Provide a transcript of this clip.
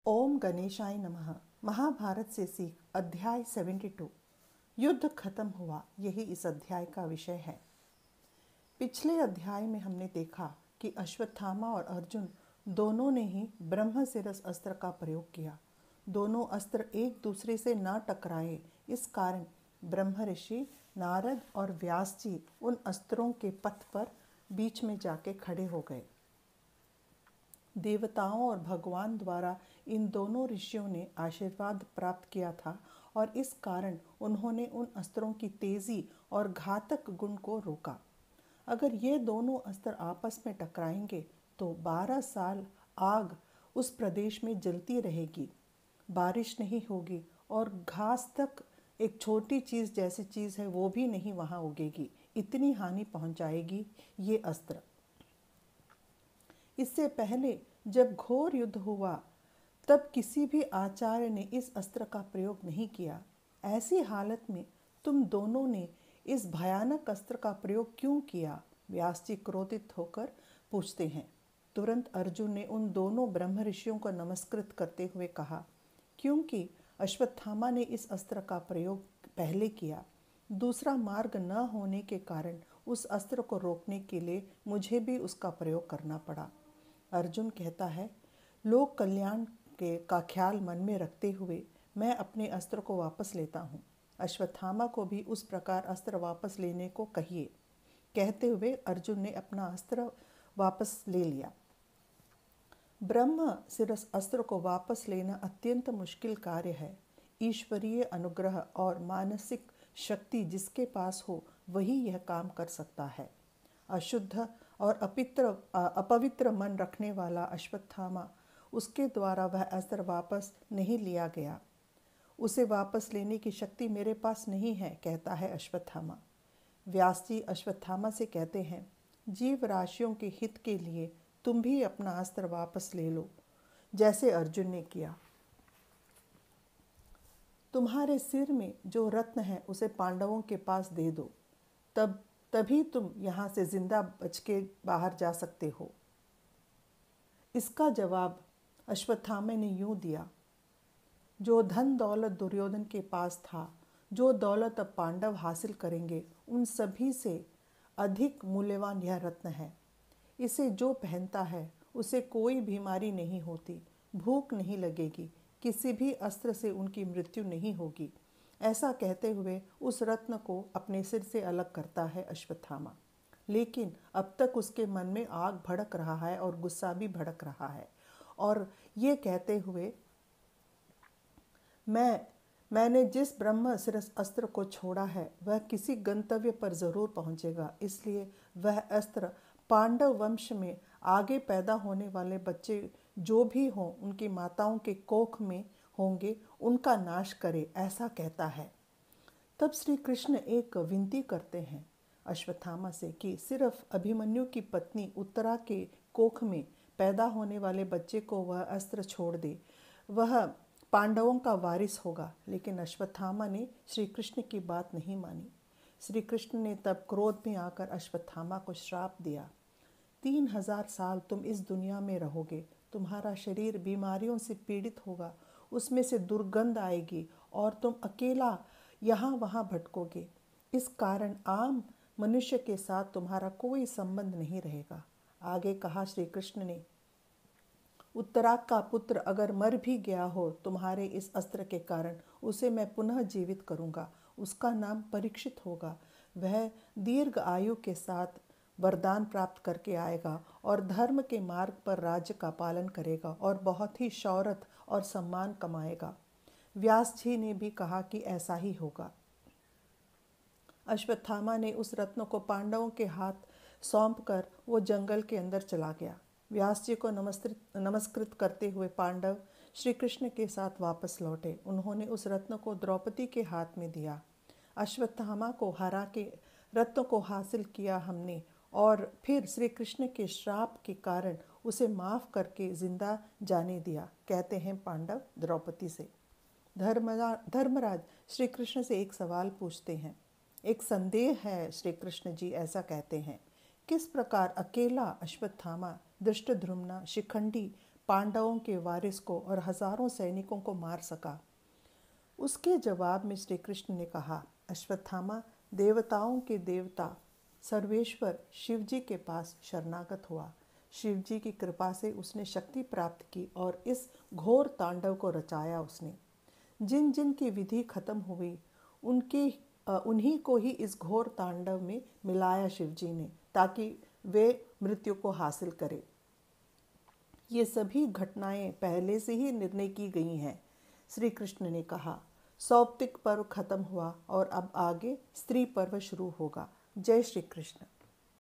ओम गणेशाय नमः। महाभारत से सीख अध्याय 72। युद्ध खत्म हुआ, यही इस अध्याय का विषय है। पिछले अध्याय में हमने देखा कि अश्वत्थामा और अर्जुन दोनों ने ही ब्रह्मशिरस अस्त्र का प्रयोग किया। दोनों अस्त्र एक दूसरे से न टकराए, इस कारण ब्रह्म ऋषि नारद और व्यास जी उन अस्त्रों के पथ पर बीच में जाके खड़े हो गए। देवताओं और भगवान द्वारा इन दोनों ऋषियों ने आशीर्वाद प्राप्त किया था और इस कारण उन्होंने उन अस्त्रों की तेजी और घातक गुण को रोका। अगर ये दोनों अस्त्र आपस में टकराएंगे तो 12 साल आग उस प्रदेश में जलती रहेगी, बारिश नहीं होगी और घास तक एक छोटी चीज़ जैसी चीज़ है वो भी नहीं वहाँ उगेगी। इतनी हानि पहुँचाएगी ये अस्त्र। इससे पहले जब घोर युद्ध हुआ तब किसी भी आचार्य ने इस अस्त्र का प्रयोग नहीं किया। ऐसी हालत में तुम दोनों ने इस भयानक अस्त्र का प्रयोग क्यों किया? व्यास जी क्रोधित होकर पूछते हैं। तुरंत अर्जुन ने उन दोनों ब्रह्म ऋषियों को नमस्कृत करते हुए कहा, क्योंकि अश्वत्थामा ने इस अस्त्र का प्रयोग पहले किया, दूसरा मार्ग न होने के कारण उस अस्त्र को रोकने के लिए मुझे भी उसका प्रयोग करना पड़ा। अर्जुन कहता है, लोक कल्याण का ख्याल मन में रखते हुए मैं अपने अस्त्र को वापस लेता हूँ। अश्वत्थामा को भी उस प्रकार अस्त्र वापस लेने को कहिए। कहते हुए अर्जुन ने अपना अस्त्र वापस ले लिया। ब्रह्म शिरस अस्त्र को वापस लेना अत्यंत मुश्किल कार्य है। ईश्वरीय अनुग्रह और मानसिक शक्ति जिसके पास हो वही यह काम कर सकता है। अशुद्ध और अपवित्र मन रखने वाला अश्वत्थामा, उसके द्वारा वह अस्त्र वापस नहीं लिया गया। उसे वापस लेने की शक्ति मेरे पास नहीं है, कहता है अश्वत्थामा। व्यास जी अश्वत्थामा से कहते हैं, जीव राशियों के हित के लिए तुम भी अपना अस्त्र वापस ले लो, जैसे अर्जुन ने किया। तुम्हारे सिर में जो रत्न है उसे पांडवों के पास दे दो, तभी तुम यहाँ से जिंदा बच के बाहर जा सकते हो। इसका जवाब अश्वत्थामा ने यूं दिया, जो धन दौलत दुर्योधन के पास था, जो दौलत अब पांडव हासिल करेंगे, उन सभी से अधिक मूल्यवान यह रत्न है। इसे जो पहनता है उसे कोई बीमारी नहीं होती, भूख नहीं लगेगी, किसी भी अस्त्र से उनकी मृत्यु नहीं होगी। ऐसा कहते हुए उस रत्न को अपने सिर से अलग करता है अश्वत्थामा। लेकिन अब तक उसके मन में आग भड़क रहा है और गुस्सा भी भड़क रहा है और ये कहते हुए, मैंने जिस ब्रह्म शिरस अस्त्र को छोड़ा है वह किसी गंतव्य पर जरूर पहुंचेगा, इसलिए वह अस्त्र पांडव वंश में आगे पैदा होने वाले बच्चे जो भी हों उनकी माताओं के कोख में होंगे उनका नाश करे, ऐसा कहता है। तब श्री कृष्ण एक विनती करते हैं अश्वत्थामा से कि सिर्फ अभिमन्यु की पत्नी उत्तरा के कोख में पैदा होने वाले बच्चे को वह अस्त्र छोड़ दे, वह पांडवों का वारिस होगा। लेकिन अश्वत्थामा ने श्री कृष्ण की बात नहीं मानी। श्री कृष्ण ने तब क्रोध में आकर अश्वत्थामा को श्राप दिया, 3000 साल तुम इस दुनिया में रहोगे, तुम्हारा शरीर बीमारियों से पीड़ित होगा, उसमें से दुर्गंध आएगी और तुम अकेला यहाँ वहाँ भटकोगे। इस कारण आम मनुष्य के साथ तुम्हारा कोई संबंध नहीं रहेगा। आगे कहा श्री कृष्ण ने, उत्तरा का पुत्र अगर मर भी गया हो तुम्हारे इस अस्त्र के कारण, उसे मैं पुनः जीवित करूँगा। उसका नाम परीक्षित होगा। वह दीर्घ आयु के साथ वरदान प्राप्त करके आएगा और धर्म के मार्ग पर राज्य का पालन करेगा और बहुत ही शौहरत और सम्मान कमाएगा। व्यास जी ने भी कहा कि ऐसा ही होगा। अश्वत्थामा ने उस रत्न को पांडवों के हाथ सौंपकर वो जंगल के अंदर चला गया। व्यास जी को नमस्कृत करते हुए पांडव श्री कृष्ण के साथ वापस लौटे। उन्होंने उस रत्न को द्रौपदी के हाथ में दिया। अश्वत्थामा को हरा के रत्न को हासिल किया हमने और फिर श्री कृष्ण के श्राप के कारण उसे माफ करके जिंदा जाने दिया, कहते हैं पांडव द्रौपदी से। धर्मराज श्री कृष्ण से एक सवाल पूछते हैं। एक संदेह है श्री कृष्ण जी, ऐसा कहते हैं, किस प्रकार अकेला अश्वत्थामा, धृष्टद्युम्न, शिखंडी, पांडवों के वारिस को और हजारों सैनिकों को मार सका। उसके जवाब में श्री कृष्ण ने कहा, अश्वत्थामा देवताओं के देवता सर्वेश्वर शिवजी के पास शरणागत हुआ। शिवजी की कृपा से उसने शक्ति प्राप्त की और इस घोर तांडव को रचाया उसने। जिन जिन की विधि खत्म हुई उन्हीं को ही इस घोर तांडव में मिलाया शिवजी ने, ताकि वे मृत्यु को हासिल करें। ये सभी घटनाएं पहले से ही निर्णय की गई हैं। श्री कृष्ण ने कहा, सौप्तिक पर्व खत्म हुआ और अब आगे स्त्री पर्व शुरू होगा। जय श्री कृष्ण।